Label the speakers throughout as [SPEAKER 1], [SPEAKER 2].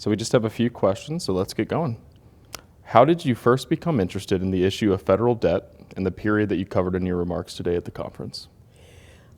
[SPEAKER 1] So we just have a few questions, so let's get going. How did you first become interested in the issue of federal debt and the period that you covered in your remarks today at the conference?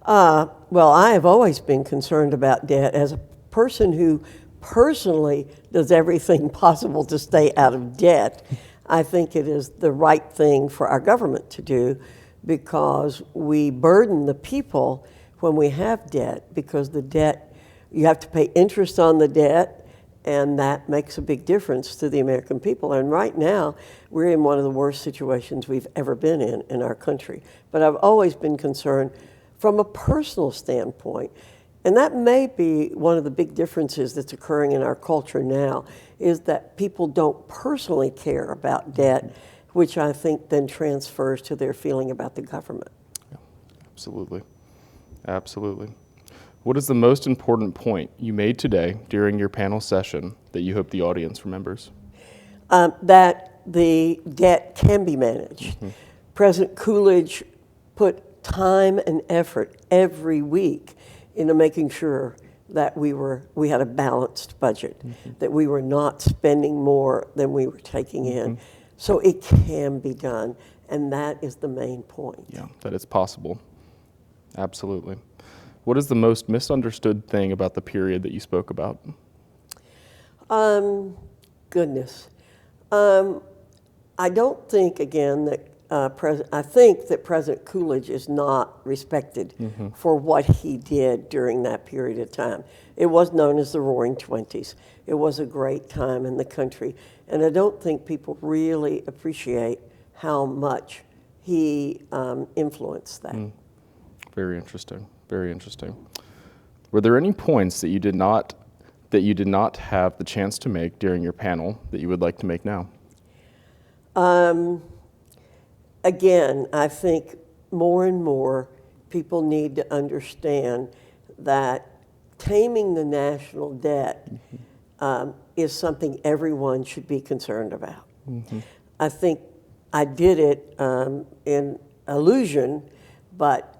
[SPEAKER 2] Well, I have always been concerned about debt as a person who personally does everything possible to stay out of debt. I think it is the right thing for our government to do because we burden the people when we have debt, because the debt, you have to pay interest on the debt, and that makes a big difference to the American people. And right now, we're in one of the worst situations we've ever been in our country. But I've always been concerned from a personal standpoint. And that may be one of the big differences that's occurring in our culture now, is that people don't personally care about debt, which I think then transfers to their feeling about the government.
[SPEAKER 1] Yeah, absolutely. Absolutely. What is the most important point you made today during your panel session that you hope the audience remembers?
[SPEAKER 2] That the debt can be managed. Mm-hmm. President Coolidge put time and effort every week into making sure that we had a balanced budget, that we were not spending more than we were taking in. So it can be done, and that is the main point.
[SPEAKER 1] Yeah, that it's possible. Absolutely. What is the most misunderstood thing about the period that you spoke about?
[SPEAKER 2] Goodness. I don't think, again, that I think that President Coolidge is not respected for what he did during that period of time. It was known as the Roaring Twenties. It was a great time in the country, and I don't think people really appreciate how much he influenced that.
[SPEAKER 1] Very interesting. Very interesting. Were there any points that you did not have the chance to make during your panel that you would like to make now?
[SPEAKER 2] Again, I think more and more people need to understand that taming the national debt is something everyone should be concerned about. I think I did it in allusion, but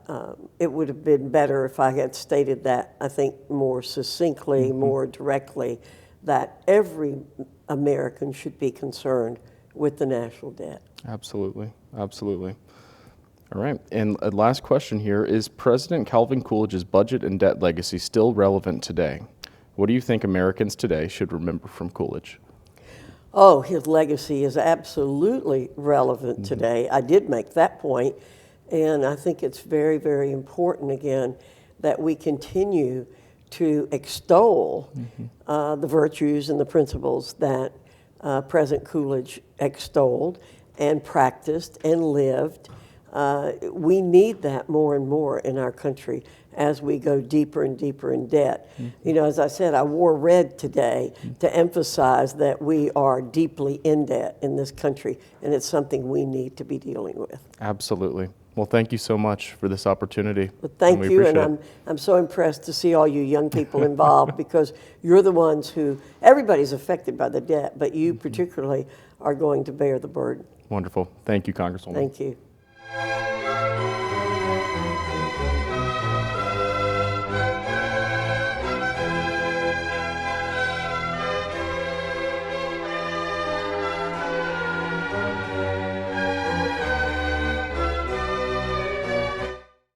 [SPEAKER 2] it would have been better if I had stated that, I think, more succinctly, more directly, that every American should be concerned with the national debt.
[SPEAKER 1] Absolutely, absolutely. All right, and a last question here, is President Calvin Coolidge's budget and debt legacy still relevant today? What do you think Americans today should remember from Coolidge?
[SPEAKER 2] Oh, his legacy is absolutely relevant today. I did make that point, and I think it's very, very important, again, that we continue to extol the virtues and the principles that President Coolidge extolled and practiced and lived. We need that more and more in our country as we go deeper and deeper in debt. You know, as I said, I wore red today to emphasize that we are deeply in debt in this country, and it's something we need to be dealing with.
[SPEAKER 1] Absolutely. Well, thank you so much for this opportunity.
[SPEAKER 2] Well, thank you, and I'm so impressed to see all you young people involved because you're the ones who, everybody's affected by the debt, but you particularly are going to bear the burden.
[SPEAKER 1] Wonderful. Thank you, Congresswoman.
[SPEAKER 2] Thank you.